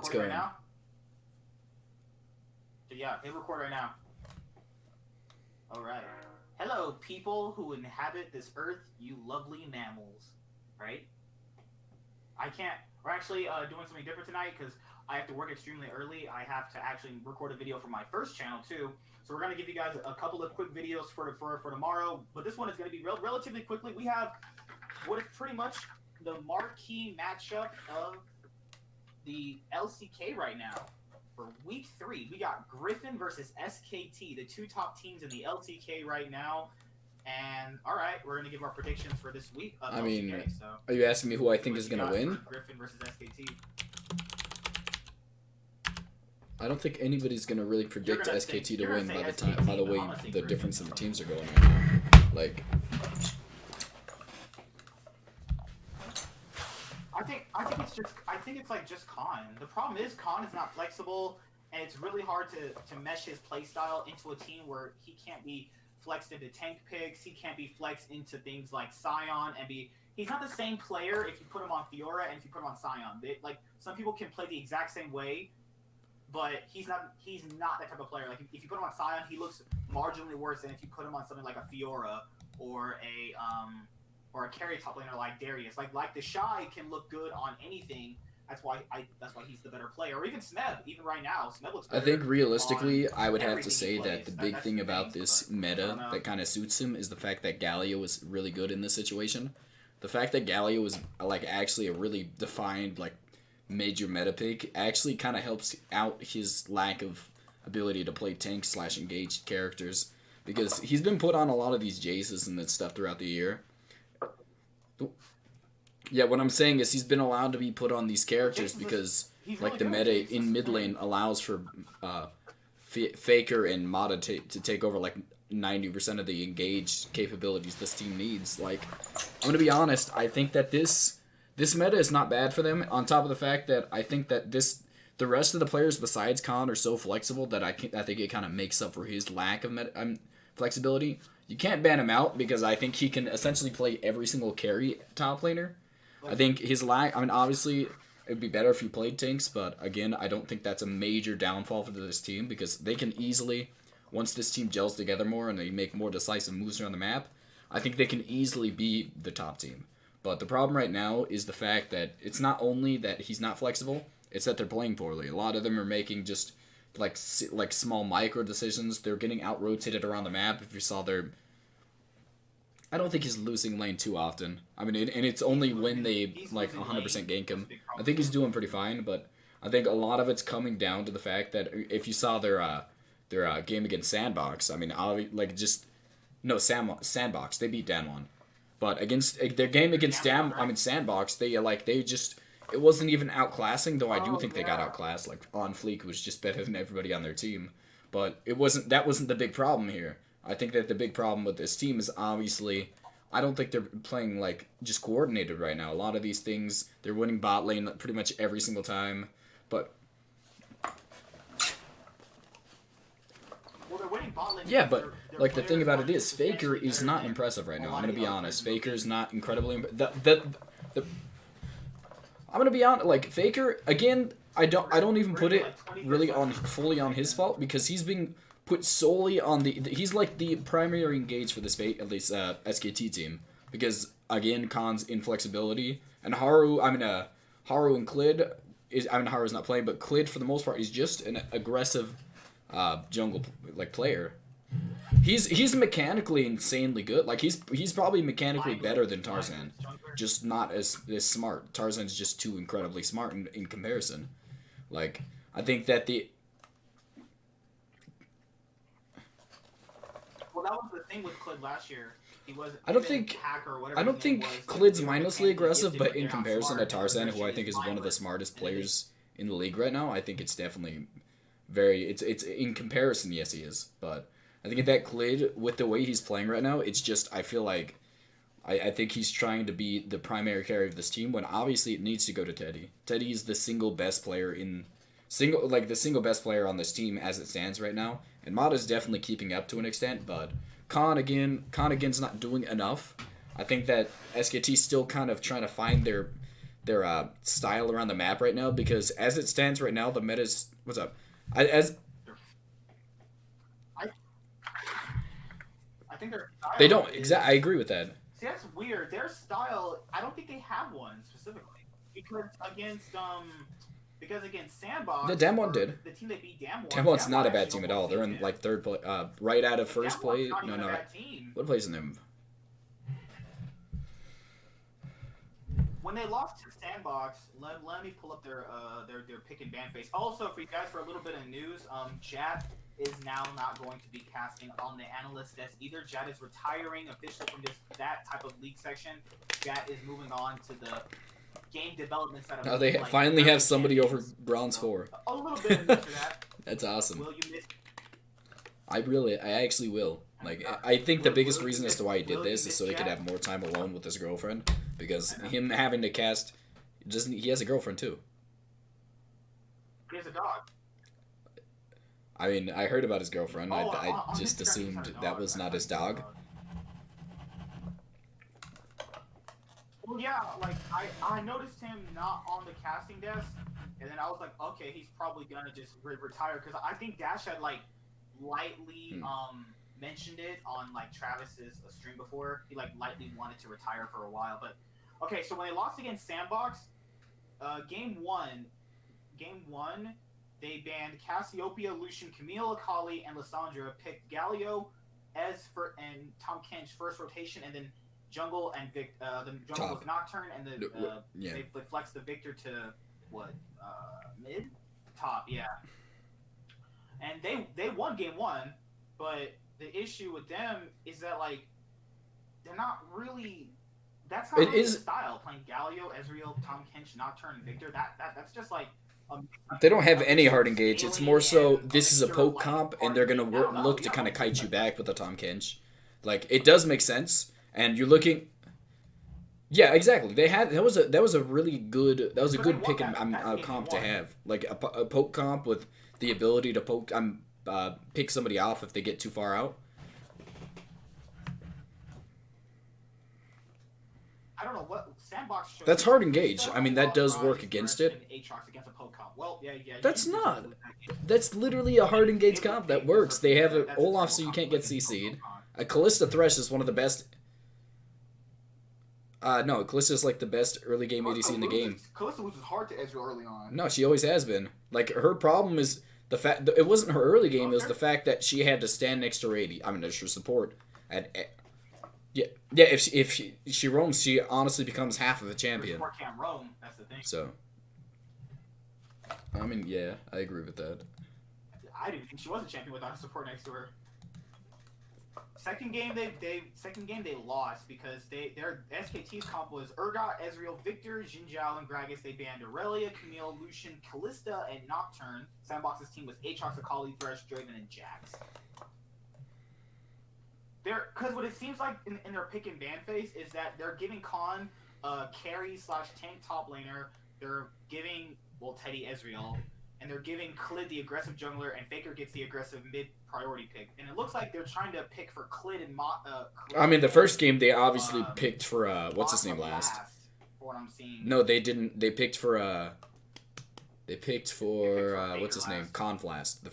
recording right going. now? Yeah, hit record right now. Alright. Hello, people who inhabit this earth, you lovely mammals. Right? We're actually doing something different tonight because I have to work extremely early. I have to actually record a video for my first channel too. So we're going to give you guys a couple of quick videos for tomorrow. But this one is going to be relatively quickly. We have what is pretty much the marquee matchup of the LCK right now. For week 3, we got Griffen versus SKT, the two top teams in the LCK right now. And all right, we're gonna give our predictions for this week. I mean, LCK, so are you asking me who I think is gonna win? Griffen versus SKT. I don't think anybody's gonna really predict SKT to win by the way the difference in the teams are going right now. Like, I think it's like just Khan. The problem is Khan is not flexible, and it's really hard to mesh his playstyle into a team where he can't be flexed into tank picks. He can't be flexed into things like Sion and be. He's not the same player if you put him on Fiora and if you put him on Sion. Like some people can play the exact same way, but he's not that type of player. Like if you put him on Sion, he looks marginally worse than if you put him on something like a Fiora or a carry top laner like Darius. Like the Shy can look good on anything. That's why he's the better player. Or even Smeb, even right now, Smeb looks better. I think realistically, I would have to say that the big thing about this meta that kind of suits him is the fact that Galio was really good in this situation. The fact that Galio was like actually a really defined like major meta pick actually kind of helps out his lack of ability to play tank / engaged characters, because he's been put on a lot of these Jaces and that stuff throughout the year. Yeah, what I'm saying is he's been allowed to be put on these characters because like the meta in mid lane allows for Faker and Mata to take over like 90% of the engaged capabilities this team needs. Like, I'm gonna be honest, I think that this meta is not bad for them. On top of the fact that I think that the rest of the players besides Khan are so flexible that I think it kind of makes up for his lack of flexibility. You can't ban him out because I think he can essentially play every single carry top laner. I think his lack, I mean, obviously, it would be better if he played tanks, but again, I don't think that's a major downfall for this team because they can easily, once this team gels together more and they make more decisive moves around the map, I think they can easily be the top team. But the problem right now is the fact that it's not only that he's not flexible, it's that they're playing poorly. A lot of them are making just like small micro decisions. They're getting out-rotated around the map. If you saw their... I don't think he's losing lane too often. I mean, and it's only when they like 100% gank him. I think he's doing pretty fine, but I think a lot of it's coming down to the fact that if you saw their game against Sandbox, I mean, Sandbox, they beat Danwon, but against their game against Sandbox, they just, it wasn't even outclassing, though I do think they got outclassed. Like On Fleek was just better than everybody on their team, but that wasn't the big problem here. I think that the big problem with this team is obviously, I don't think they're playing like just coordinated right now. A lot of these things, they're winning bot lane pretty much every single time, but they're winning bot lane. Yeah, but like the thing about it is, Faker is not impressive right now. I'm gonna be honest. Faker's not incredibly. I'm gonna be honest. Like Faker again, I don't even put it really fully on his fault because he's being put solely on he's like the primary engage for this SKT team, because again Khan's inflexibility and Haru and Klid Haru's not playing, but Klid for the most part is just an aggressive jungle like player. He's mechanically insanely good. Like he's probably mechanically better than Tarzan, just not as smart. Tarzan's just too incredibly smart in comparison. Like I think that Well, that was the thing with Klid last year. He was. I don't think Klid's mindlessly aggressive, but in comparison to Tarzan, who I think is one of the smartest players in the league right now, I think it's definitely it's in comparison. Yes, he is, but I think that Klid, with the way he's playing right now, it's just I feel like I think he's trying to be the primary carry of this team when obviously it needs to go to Teddy. Teddy is the single best player on this team as it stands right now. And Mata's definitely keeping up to an extent, but Khan again's not doing enough. I think that SKT's still kind of trying to find style around the map right now, because as it stands right now, the meta's what's up? I think their style They don't is, I agree with that. see, that's weird. Their style, I don't think they have one specifically because against Sandbox, The Damwon did. the team that beat Damwon. Damwon's not a bad actually team at all. They're in did. like third place, right out of first Damwon's place. not No, even a no. bad team. What place in them? When they lost to Sandbox, let me pull up their pick and ban face. Also, for you guys, for a little bit of news, Jat is now not going to be casting on the analyst desk either. Jat is retiring officially from that type of league section. Jat is moving on to the game development side of Now they finally have somebody over Bronze 4. A little bit of news for that. That's awesome. Will you miss? I actually will. Like, I think the biggest reason as to why he did this is so he could have more time alone with his girlfriend. Because him having to cast, he has a girlfriend too. He has a dog. I mean, I heard about his girlfriend. I On just Instagram, assumed he's got a that dog. was not his dog. Well, yeah, like, I noticed him not on the casting desk, and then I was like, okay, he's probably gonna just retire, because I think Dash had, like, lightly, mentioned it on, like, Travis's stream before. He, like, lightly wanted to retire for a while, but, okay, so when they lost against Sandbox, game one, they banned Cassiopeia, Lucian, Camille, Akali, and Lissandra, picked Galio, Ez, and Tom Kench first rotation, and then Jungle and the Jungle Top. was Nocturne, and they flexed the Victor to mid? Top, yeah. And they won game one, but the issue with them is that, like, they're not really. That's not really the style. Playing Galio, Ezreal, Tom Kench, Nocturne, and Victor. That's just like. They don't have any hard engage. It's more so this is a poke comp, and they're gonna look to kind of kite you back with a Tom Kench. Like, it does make sense, and you're looking. Yeah, exactly. They had that was a really good pick and comp to have, like a poke comp with the ability to pick somebody off if they get too far out. I don't know what Sandbox showed. That's hard engage. I mean, that does work against it. Well, yeah. That's not. That's literally a hard engage comp that works. They have an Olaf so you can't get CC'd. A Callista Thresh is one of the best. No, Callista is like the best early game ADC in the game. Callista loses hard to Ezreal early on. No, she always has been. Like, her problem is the fact that it wasn't her early game. It was the fact that she had to stand next to Rady. I mean, as her support. Yeah. If she roams, she honestly becomes half of a champion. Support can't roam. That's the thing. So, I mean, yeah, I agree with that. I didn't think she was a champion without a support next to her. Second game they lost because their SKT's comp was Urgot, Ezreal, Victor, Jinzhao, and Gragas. They banned Aurelia, Camille, Lucian, Callista, and Nocturne. Sandbox's team was Aatrox, Akali, Thresh, Draven, and Jax. Because what it seems like in their pick and ban phase is that they're giving Khan carry/tank top laner. They're giving Teddy Ezreal, and they're giving Clid the aggressive jungler, and Faker gets the aggressive mid priority pick. And it looks like they're trying to pick for Clid and I mean, the first game they obviously picked for what's his name last. For what I'm seeing. No, they didn't. They picked for what's his name? Conflast. The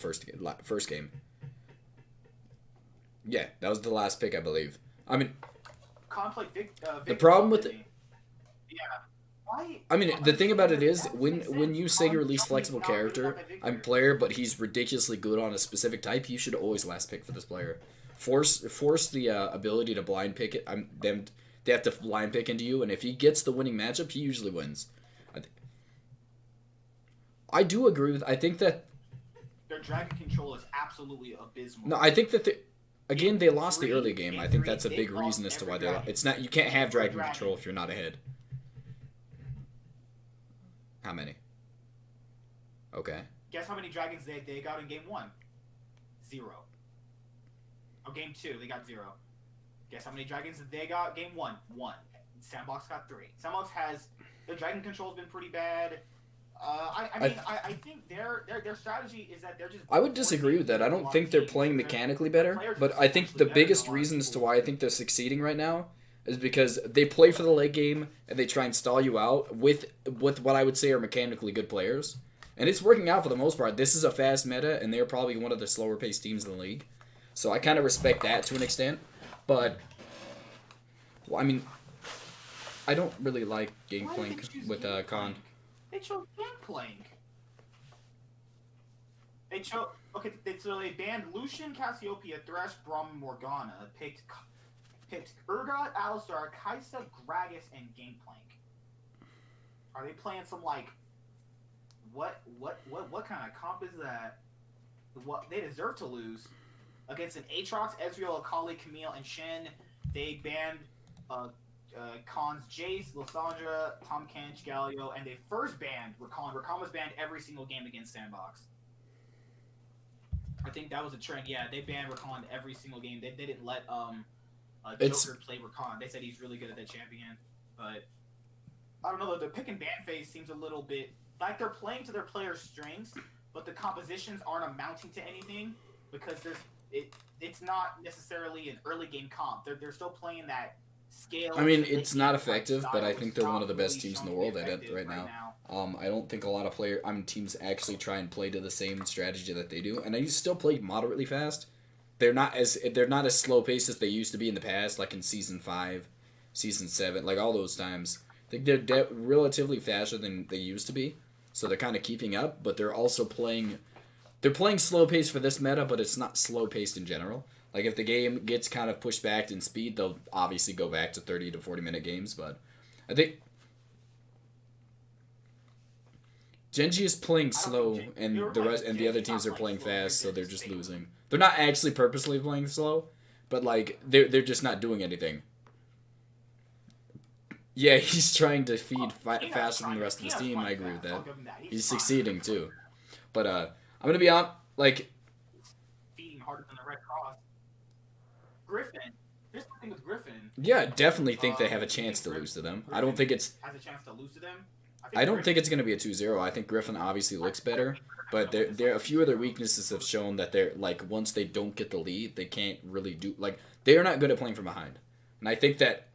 first game. Yeah, that was the last pick, I believe. I mean, the problem with it. Yeah. Why? I mean, the thing about it is, when you say you're least flexible character, I'm player, but he's ridiculously good on a specific type, you should always last pick for this player. Force the ability to blind pick it. They have to blind pick into you, and if he gets the winning matchup, he usually wins. I do agree with. I think that their dragon control is absolutely abysmal. No, I think that again they lost the early game. I think that's a big reason as to why they lost. It's not. You can't have dragon control if you're not ahead. How many? Okay. Guess how many dragons they got in game 1? 0. Oh, game 2 they got 0. Guess how many dragons they got game 1? 1. Sandbox got 3. Sandbox has their dragon control's been pretty bad. I think their strategy is that they're just. I would disagree with that. I don't think they're playing mechanically better, but I think the biggest reason as to why I think they're succeeding right now is because they play for the late game and they try and stall you out with what I would say are mechanically good players. And it's working out for the most part. This is a fast meta, and they're probably one of the slower paced teams in the league. So I kind of respect that to an extent. But, well, I mean, I don't really like Gangplank with Khan. They chose Gangplank. They chose... Okay, so they banned Lucian, Cassiopeia, Thresh, Braum, Morgana. Picked Urgot, Alistar, Kaisa, Gragas, and Gangplank. Are they playing some, like... What kind of comp is that? What they deserve to lose against an Aatrox, Ezreal, Akali, Camille, and Shen. They banned Khan's Jace, Lysandra, Tahm Kench, Galio, and they first banned Rakan. Rakan was banned every single game against Sandbox. I think that was a trend. Yeah, they banned Rakan every single game. They didn't let Joker play Rakan. They said he's really good at that champion, but I don't know. The pick and ban phase seems a little bit. Like they're playing to their players' strengths, but the compositions aren't amounting to anything because it's not necessarily an early game comp. They're still playing that scale. I mean, it's not effective, but I think they're one of the best teams in the world at it right now. I don't think a lot of teams actually try and play to the same strategy that they do, and they still play moderately fast. They're not as slow paced as they used to be in the past, like in Season 5, Season 7, like all those times. I think they're relatively faster than they used to be. So they're kind of keeping up, but they're also playing slow pace for this meta, but it's not slow paced in general. Like if the game gets kind of pushed back in speed, they'll obviously go back to 30 to 40 minute games, but I think Genji is playing slow and the other teams are playing fast, so they're just losing. They're not actually purposely playing slow, but like they're just not doing anything. Yeah, he's trying to feed faster than the rest of his team. I agree with that. He's succeeding too. But I'm gonna be on like feeding harder than the Red Cross. Griffen. Here's the thing with Griffen. Yeah, I definitely think they have a chance to lose to them. I don't think it's has a chance to lose to them. I don't think it's gonna be a 2-0. I think Griffen obviously looks better, but there a few of their weaknesses have shown that they're like once they don't get the lead, they can't really do like they are not good at playing from behind. And I think that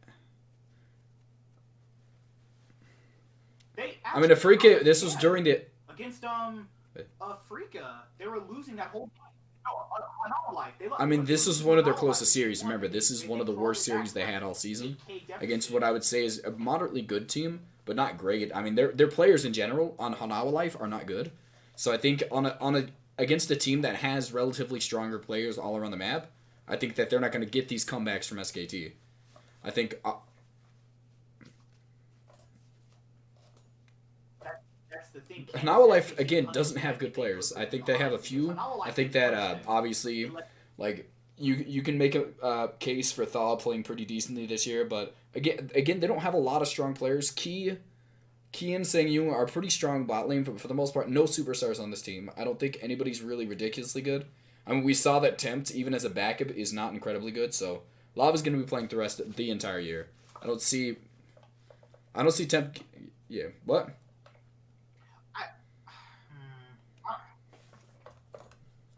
I mean, Afrika, this was during the... Against, Afrika, they were losing that whole... I mean, this was one of their closest series. Remember, this is one of the worst series they had all season. Against what I would say is a moderately good team, but not great. I mean, their players in general on Hanawa Life are not good. So I think against a team that has relatively stronger players all around the map, I think that they're not going to get these comebacks from SKT. I think... Hanawa Life, again, doesn't have good players. I think they have a few. I think that, obviously, like, you can make a case for Thaw playing pretty decently this year, but, again, they don't have a lot of strong players. Key and Sangyun are pretty strong bot lane, but for the most part, no superstars on this team. I don't think anybody's really ridiculously good. I mean, we saw that Tempt, even as a backup, is not incredibly good, so Lava's going to be playing the entire year. I don't see Tempt... Yeah, what?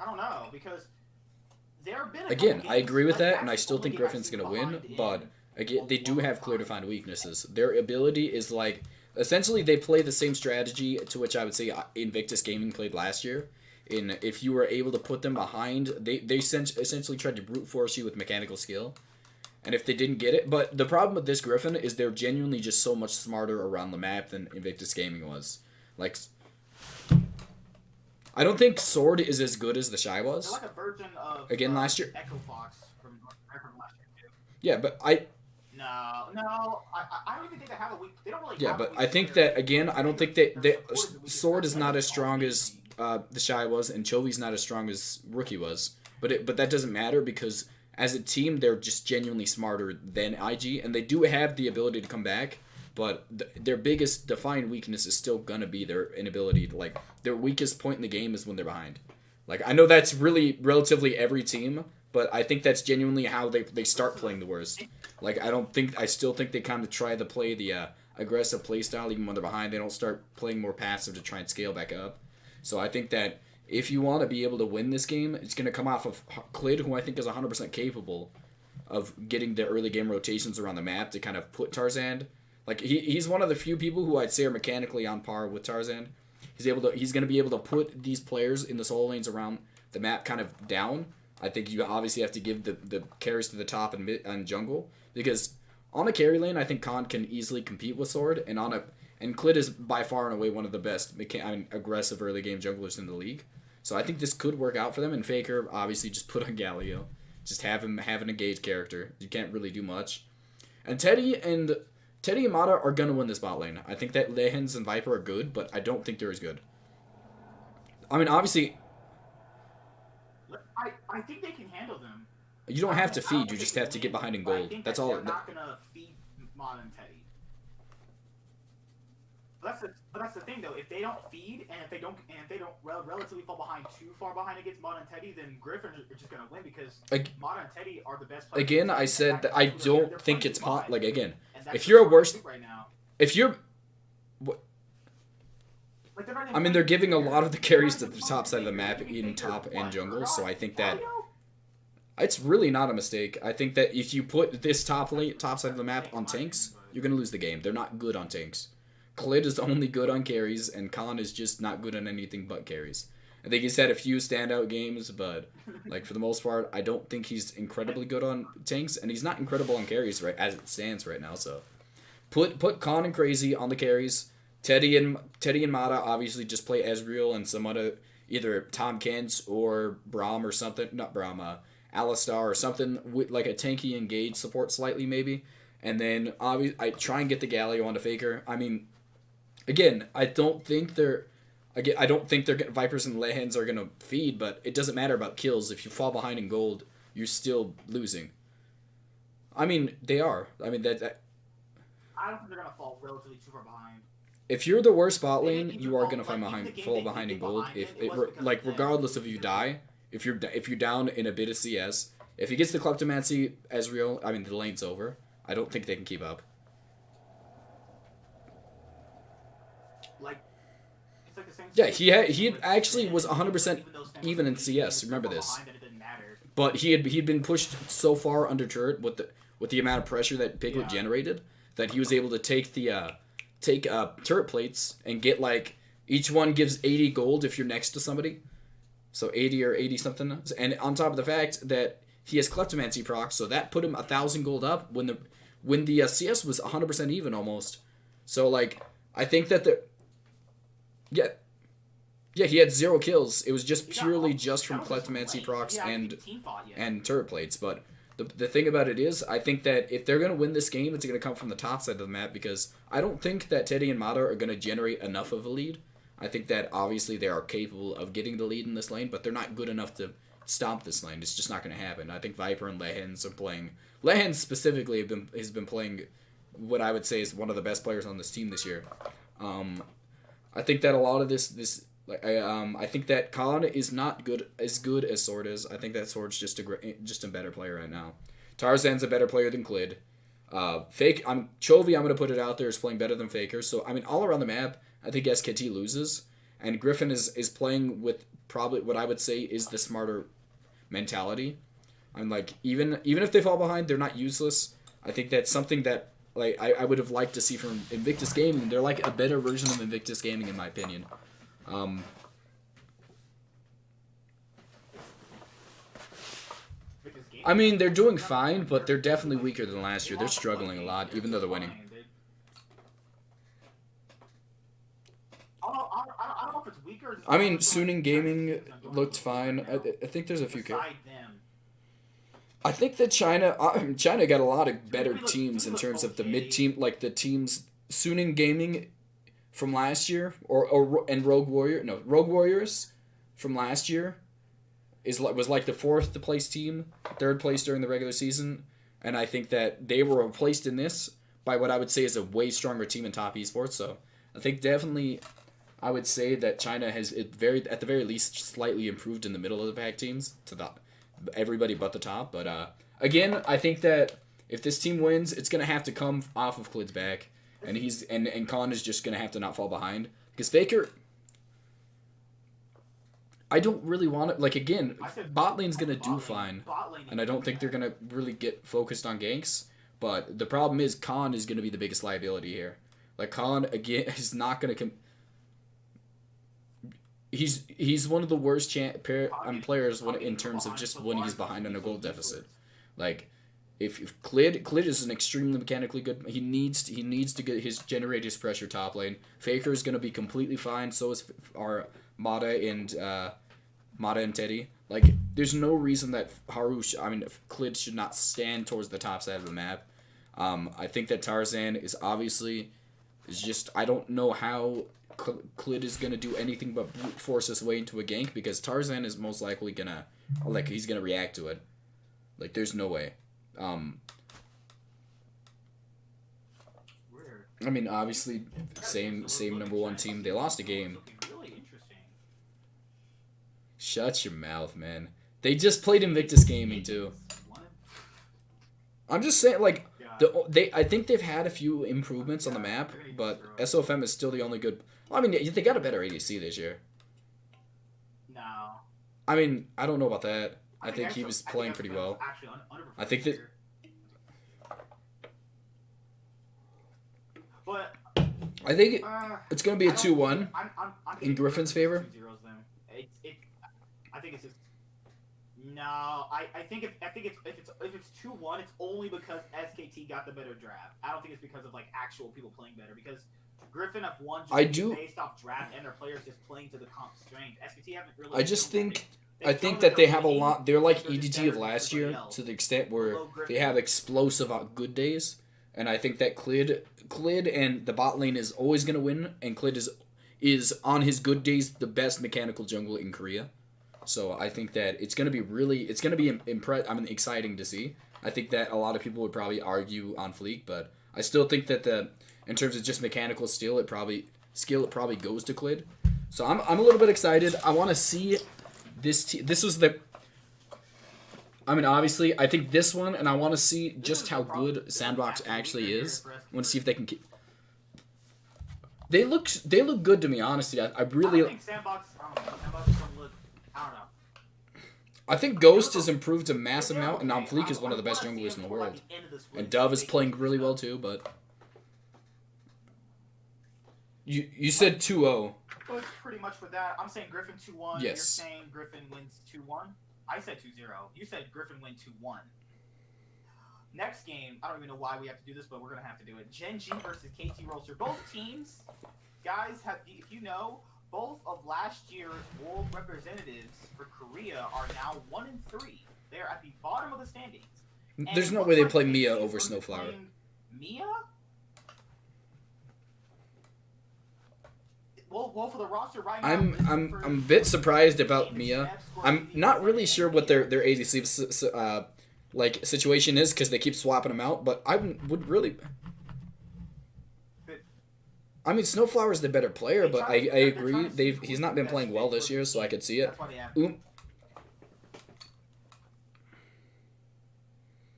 I don't know, because there have been again, I agree with that, and I still think Griffin's going to win, but again, they do have clear defined weaknesses. Their ability is like, essentially they play the same strategy to which I would say Invictus Gaming played last year. If you were able to put them behind, they essentially tried to brute force you with mechanical skill. And if they didn't get it, but the problem with this Griffin is they're genuinely just so much smarter around the map than Invictus Gaming was. Like, I don't think Sword is as good as the Shy was. They're like a version of again last year. Echo Fox from last year too. Yeah, but I don't even think they have a weak. They don't really. Yeah, but I think that again, I don't think that Sword is not as strong as the Shy was, and Chovy's not as strong as Rookie was. But that doesn't matter because as a team, they're just genuinely smarter than IG, and they do have the ability to come back. But their biggest defined weakness is still going to be their inability to, like, their weakest point in the game is when they're behind. Like, I know that's really relatively every team, but I think that's genuinely how they start playing the worst. Like, I still think they kind of try to play the aggressive play style even when they're behind. They don't start playing more passive to try and scale back up. So I think that if you want to be able to win this game, it's going to come off of Clid, who I think is 100% capable of getting the early game rotations around the map to kind of put Tarzan. Like he's one of the few people who I'd say are mechanically on par with Tarzan. He's going to be able to put these players in the solo lanes around the map kind of down. I think you obviously have to give the carries to the top and mid and jungle, because on a carry lane I think Khan can easily compete with Sword, and Clid is by far and away one of the best aggressive early game junglers in the league. So I think this could work out for them. And Faker obviously just put on Galio, just have him have an engaged character. You can't really do much. And Teddy and Mata are gonna win this bot lane. I think that Lehens and Viper are good, but I don't think they're as good. I mean, obviously, I think they can handle them. you don't have to feed. You just have to get behind in gold. That's all. They're not gonna feed Mon and Teddy. But that's the thing though. If they don't feed and if they don't relatively fall behind too far behind against Mon and Teddy, then Griffen are just gonna win, because Mon and Teddy are the best players. Again, I said that I don't think it's like again. If you're you're a worse, right now. if you're, I mean, they're giving a lot of the carries to the top side of the map in top and jungle, so I think that it's really not a mistake. I think that if you put this top side of the map on tanks, you're gonna lose the game. They're not good on tanks. Clid is only good on carries, and Khan is just not good on anything but carries. I think he's had a few standout games, but like for the most part, I don't think he's incredibly good on tanks, and he's not incredible on carries right as it stands right now. So put Khan and Crazy on the carries. Teddy and Mata obviously just play Ezreal and some other, either Tom Kent or Braum or something, not Braum, Alistar or something with like a tanky engage support slightly maybe, and then obviously I try and get the Galio onto Faker. I mean, again, I don't think Vipers and Lehens are gonna feed, but it doesn't matter about kills. If you fall behind in gold, you're still losing. I mean, they are. I mean that I don't think they're gonna fall relatively too far behind. If you're the worst bot lane, you are gonna fall behind in gold. Regardless of if you die, if you're down in a bit of CS, if he gets the Kleptomancy Ezreal, I mean the lane's over. I don't think they can keep up. Yeah, he actually was 100% even in CS. Remember this. But he'd been pushed so far under turret with the amount of pressure that Piglet generated that he was able to take turret plates and get like each one gives 80 gold if you're next to somebody. So 80 or 80 something. And on top of the fact that he has Kleptomancy proc, so that put him 1,000 gold up when the CS was 100% even almost. So like I think that he had 0 kills. It was just purely just from Kleptomancy procs and turret plates. But the thing about it is, I think that if they're going to win this game, it's going to come from the top side of the map, because I don't think that Teddy and Mata are going to generate enough of a lead. I think that obviously they are capable of getting the lead in this lane, but they're not good enough to stomp this lane. It's just not going to happen. I think Viper and Lehens are playing. Lehens specifically has been playing what I would say is one of the best players on this team this year. I think that a lot of I think that Khan is not as good as Sword is. I think that Sword's just a better player right now. Tarzan's a better player than Clid. Chovy, I'm gonna put it out there, is playing better than Faker. So I mean, all around the map, I think SKT loses, and Griffen is playing with probably what I would say is the smarter mentality. I'm like, even if they fall behind, they're not useless. I think that's something that like I would have liked to see from Invictus Gaming. They're like a better version of Invictus Gaming in my opinion. I mean, they're doing fine, but they're definitely weaker than last year. They're struggling a lot, even though they're winning. I mean, Suning Gaming looked fine. I think there's a few. I think that China got a lot of better teams in terms of the mid team, like the teams. Suning Gaming from last year, and Rogue Warriors from last year was like the 4th place team, 3rd place during the regular season, and I think that they were replaced in this by what I would say is a way stronger team in top esports. So I think definitely I would say that China has at the very least slightly improved in the middle of the pack teams to everybody but the top. But again, I think that if this team wins, it's gonna have to come off of Clid's back. And Khan is just gonna have to not fall behind, because Faker I don't really want to, like, again, I said bot lane's going to bot do lane- fine. bot lane And I don't think they're going to really get focused on ganks. But the problem is Khan is going to be the biggest liability here. Like, Khan, again, is not going to... He's one of the worst players in terms of just when he's behind on a goal deficit. Like, if Clid is an extremely mechanically good... He needs to generate his pressure top lane. Faker is going to be completely fine. So is our Mata and Teddy. Like, there's no reason that Clid should not stand towards the top side of the map. I think that Tarzan is just... I don't know how Clid is going to do anything but brute force his way into a gank, because Tarzan is most likely going to... Like, he's going to react to it. Like, there's no way. I mean, obviously, same number one team. They lost a game. Shut your mouth, man. They just played Invictus Gaming, too. I'm just saying, like, I think they've had a few improvements on the map, but SOFM is still the only good... I mean, they got a better ADC this year. No. I mean, I don't know about that. I think he was playing pretty well. I think that... But I think it's going to be a 2-1 in Griffin's favor. I think it's just... No, I think if it's 2-1, it's only because SKT got the better draft. I don't think it's because of like actual people playing better, because Griffen have won based off draft and their players just playing to the comp strength. SKT haven't really... I think that they have a lot... They're like EDG of last year to the extent where they have explosive good days. And I think that Clid and the bot lane is always going to win. And Clid is on his good days the best mechanical jungle in Korea. So I think that it's going to be exciting to see. I think that a lot of people would probably argue on Fleek, but I still think that in terms of just mechanical skill, it probably goes to Clid. So I'm a little bit excited. I want to see this was the... I mean, obviously, I think this one, and I want to see just how good Sandbox actually is. I want to see if they can keep... They look good to me, honestly. I really... I think Sandbox don't look... I don't know. I think Ghost has improved a massive amount, and now Fleek is one of the best junglers in the world. And Dove is playing really well, too, but... You said 2-0. Well, it's pretty much with that. I'm saying Griffin 2-1. Yes. You're saying Griffin wins 2-1. I said 2-0. You said Griffin win 2-1. Next game, I don't even know why we have to do this, but we're going to have to do it. Gen G versus KT Rolster. Both teams, guys, if you know, both of last year's world representatives for Korea are now 1-3. They're at the bottom of the standings. And there's no way they play Mia over Snowflower. Mia? Well, for the roster right now, I'm a bit surprised about Mia. I'm not really sure what their ADC like situation is, because they keep swapping them out. But I would really. I mean, Snowflower's the better player, but I agree. He's not been playing well this year, so I could see it.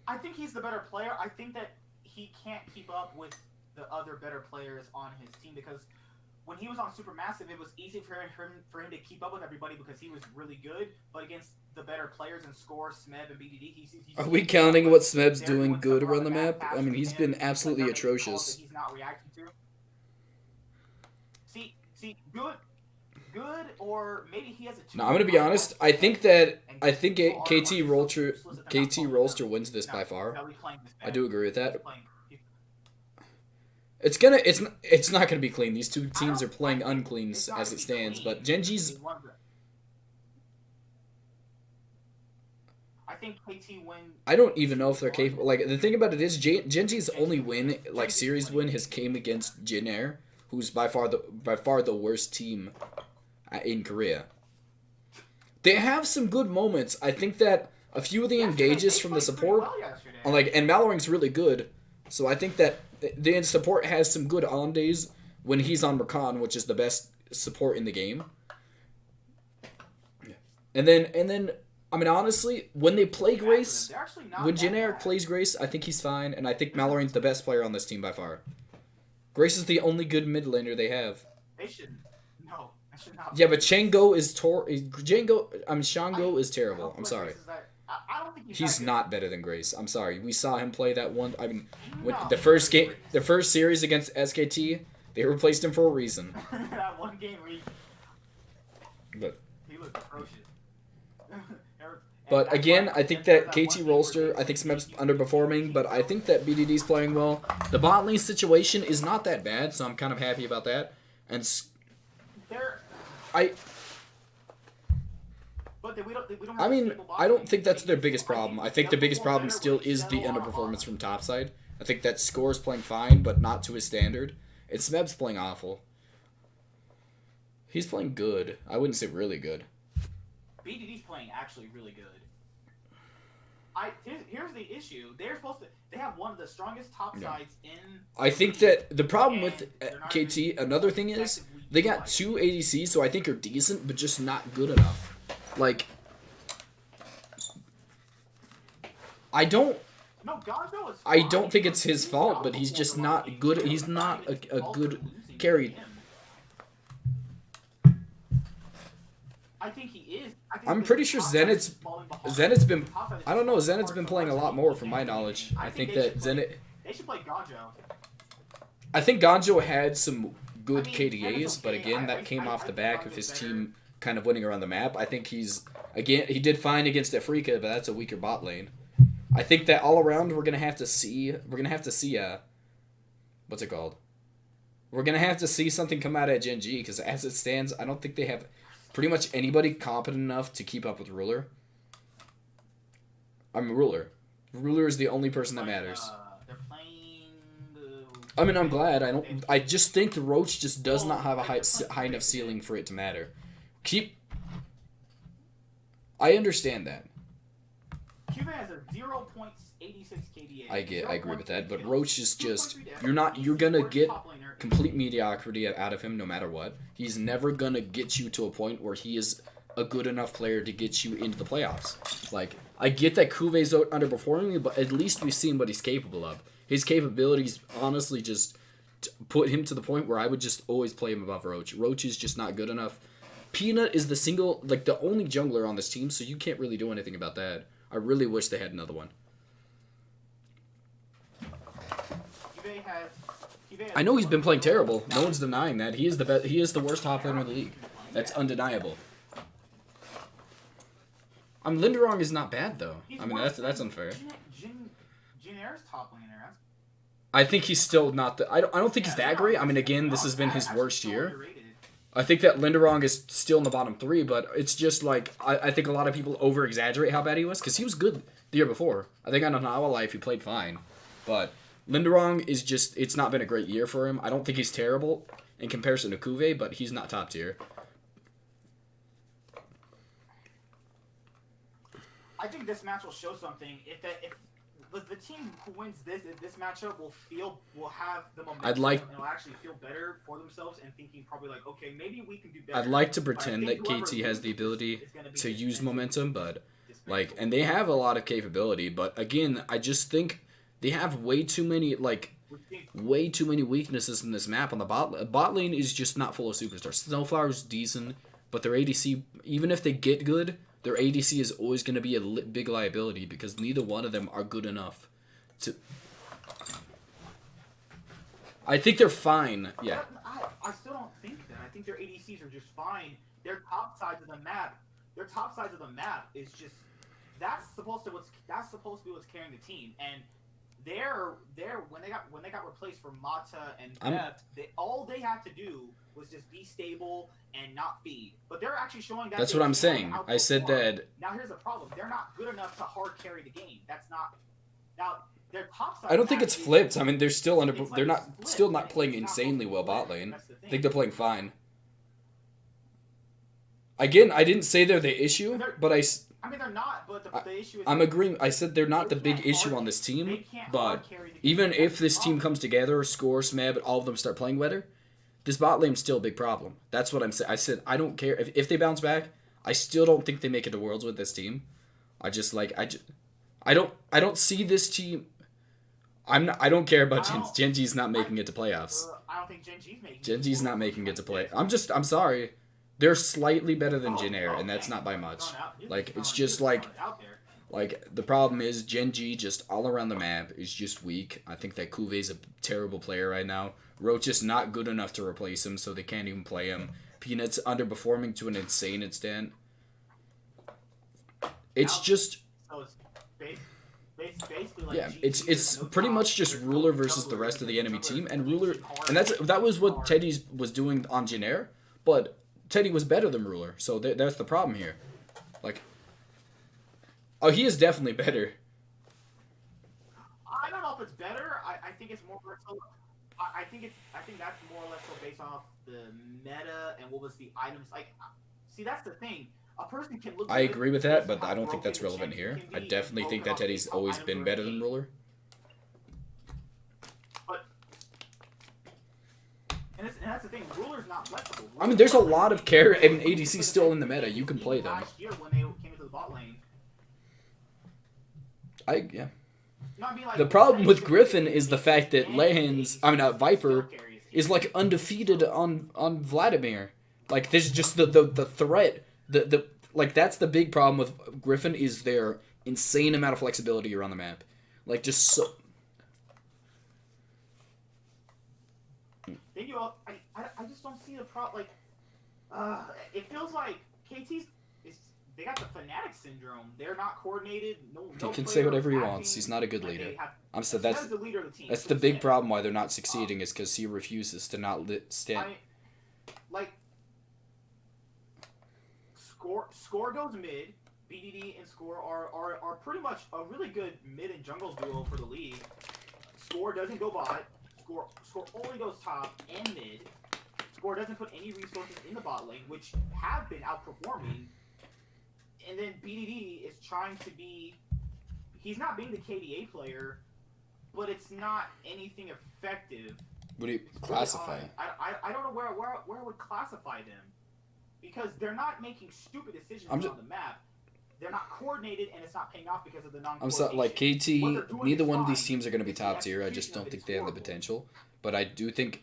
I think he's the better player. I think that he can't keep up with the other better players on his team, because when he was on Supermassive, it was easy for him to keep up with everybody because he was really good. But against the better players in Score, Smeb, and BDD, he's are we counting what Smeb's doing good around the map? I mean, he's been absolutely atrocious. He's not reacting to. See, good, or maybe he has a... No, I'm gonna be honest. I think KT Rolster wins this by far. I do agree with that. It's not gonna be clean. These two teams are playing unclean as it stands, but Gen G's... I think KT win... I don't even know if they're capable. Like, the thing about it is, Gen G's only win, like, series win, has came against Jin Air, who's by far the worst team in Korea. They have some good moments. I think that a few of the engages from the support, and Maloring's really good, so I think that the support has some good on days when he's on Rakan, which is the best support in the game. And then I mean, honestly, when they play Grace, when Jin Air plays Grace, I think he's fine, and I think Maloring's the best player on this team by far. Grace is the only good mid laner they have. They should... No. should not. Yeah, but Shango is Shango is terrible. I'm sorry. I don't think He's that not better than Grace. I'm sorry. We saw him play that one. I mean, when No. the first game, the first series against SKT, they replaced him for a reason. good. That one game where But he looked atrocious. But again, I think that KT Rolster, I think Smeb's underperforming, but I think that BDD's playing well. The bot lane situation is not that bad, so I'm kind of happy about that. And I don't think that's their biggest problem. I think the biggest problem still is the underperformance from topside. I think that Score is playing fine, but not to his standard. And Smeb's playing awful. He's playing good. I wouldn't say really good. BDD's playing actually really good. Here's the issue. They have one of the strongest top sides in. I think that the problem with KT, another thing is they got 2 ADCs, so I think are decent, but just not good enough. Like, I don't think it's his fault, but he's just not good. He's not a good carry. I think he is. I'm pretty sure Zenit's been. I don't know. Zenit's been playing a lot more, from my knowledge. I think that Zenit. They should play Gonjo. I think Gonjo had some good KDAs, but again, that came off the back of his team kind of winning around the map. I think he did fine against Afrika, but that's a weaker bot lane. I think that all around we're gonna have to see. What's it called? We're gonna have to see something come out at Gen G, because as it stands, I don't think they have pretty much anybody competent enough to keep up with Ruler. Ruler. Ruler is the only person that matters. They're playing I mean, I'm glad. I just think the Roach just does not have a high enough ceiling for it to matter. I understand that. Cuba has a 0.86 KDA. I agree with that, but Roach is just you're gonna get complete mediocrity out of him no matter what. He's never gonna get you to a point where he is a good enough player to get you into the playoffs. Like, I get that Kuve's underperforming, but at least we've seen what he's capable of. His capabilities honestly just put him to the point where I would just always play him above Roach. Roach is just not good enough. Peanut is the only jungler on this team, so you can't really do anything about that. I really wish they had another one. I know he's been playing terrible. No one's denying that. He is the best. He is the worst top laner in the league. That's undeniable. Linderong is not bad though. I mean, that's unfair. Jin-Air's top laner. I think he's still not the. I don't think he's that great. I mean, again, this has been his worst year. I think that Linderong is still in the bottom 3, but it's just like I think a lot of people over exaggerate how bad he was, because he was good the year before. I think on Hanawa Life he played fine, but Linderong is just, it's not been a great year for him. I don't think he's terrible in comparison to Kuve, but he's not top tier. I think this match will show something. If the team who wins this matchup will have the momentum, and will actually feel better for themselves and thinking probably like, okay, maybe we can do better. I'd like to pretend that KT has the ability to use momentum, but and they have a lot of capability, but again, I just think they have way too many weaknesses in this map on the bot lane is just not full of superstars. Snowflower's decent, but their ADC, even if they get good, their ADC is always going to be a big liability because neither one of them are good enough to. I think they're fine. Yeah. I still don't think that. I think their ADCs are just fine. Their top sides of the map is just that's supposed to be what's carrying the team. And when they got replaced for Mata and Beth, all they had to do was just be stable and not feed. But they're actually showing that. That's what I'm saying. I said that. Now here's the problem: they're not good enough to hard carry the game. That's not. Now their top side. I don't think it's flipped. I mean, they're still under. They're not playing insanely well bot lane. I think they're playing fine. Again, I didn't say they're the issue, but I mean, they're not, but the issue is... I'm agreeing. I said they're not the big issue on this team, but even if this team comes together, Score, Smeb, all of them start playing better, this bot lane's still a big problem. That's what I'm saying. I said I don't care. If they bounce back, I still don't think they make it to Worlds with this team. I don't see this team... I don't care about Gen G's not making it to playoffs. I don't think Gen G's making it. Gen G's not making it to play. I'm sorry. They're slightly better than Jin Air, and that's not by much. Like, it's just like the problem is Gen G just all around the map is just weak. I think that Kuve's a terrible player right now. Roach is not good enough to replace him, so they can't even play him. Peanut's underperforming to an insane extent. It's just... Yeah, it's pretty much just Ruler versus the rest of the enemy team, and Ruler... And that was what Teddy was doing on Jin Air, but Teddy was better than Ruler, so that's the problem here. Like... Oh, he is definitely better. I don't know if it's better. I think it's more so. I think that's more or less so based off the meta and what was the items like. See, that's the thing. A person can look. I agree with that, but I don't think that's relevant here. I definitely think that Teddy's always been better than Ruler. But and that's the thing. Ruler's not flexible. I mean, there's a lot of carry and ADC still in the meta. You can play them. Last year when they came into the bot lane. Yeah. No, I mean, like, The problem with Griffen is the fact that Viper is like undefeated on Vladimir. Like there's just the threat. Like that's the big problem with Griffen is their insane amount of flexibility around the map. Like just so. I just don't see the problem. Like, it feels like KT's. They got the Fnatic syndrome. They're not coordinated. He can say whatever he wants. He's not a good leader. That's the leader of the team. That's the big problem why they're not succeeding is because he refuses to not stand. Like, Score goes mid. BDD and Score are pretty much a really good mid and jungle duo for the league. Score doesn't go bot. Score only goes top and mid. Score doesn't put any resources in the bot lane, which have been outperforming. And then BDD is trying to be... He's not being the KDA player, but it's not anything effective. What do you classify? I don't know where I would classify them. Because they're not making stupid decisions on the map. They're not coordinated, and it's not paying off because of the non-coordination. Like, KT, neither one of these teams are going to be top tier. I just don't think they have the potential. But I think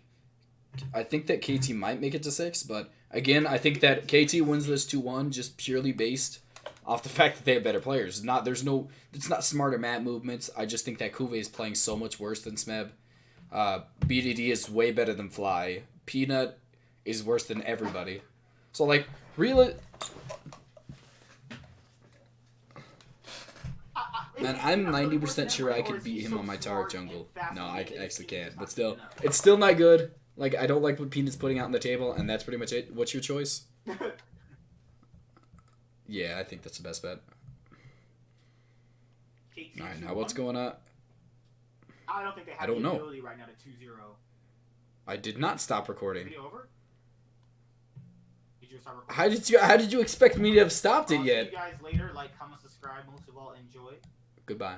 that KT might make it to 6, but again, I think that KT wins this 2-1 just purely based off the fact that they have better players. It's not smarter map movements. I just think that Kuve is playing so much worse than Smeb. BDD is way better than Fly. Peanut is worse than everybody. So, like, really... Man, I'm 90% sure I could beat him on my Taric jungle. No, I actually can't. But still, it's still not good. Like, I don't like what Peanut's putting out on the table, and that's pretty much it. What's your choice? Yeah, I think that's the best bet. Alright, now what's going on? I don't think they have the ability right now to 2-0. I did not stop recording. Video over? Did you start recording? How did you expect me to have stopped it yet? See you guys later. Like, comment, subscribe. Most of all, enjoy. Goodbye.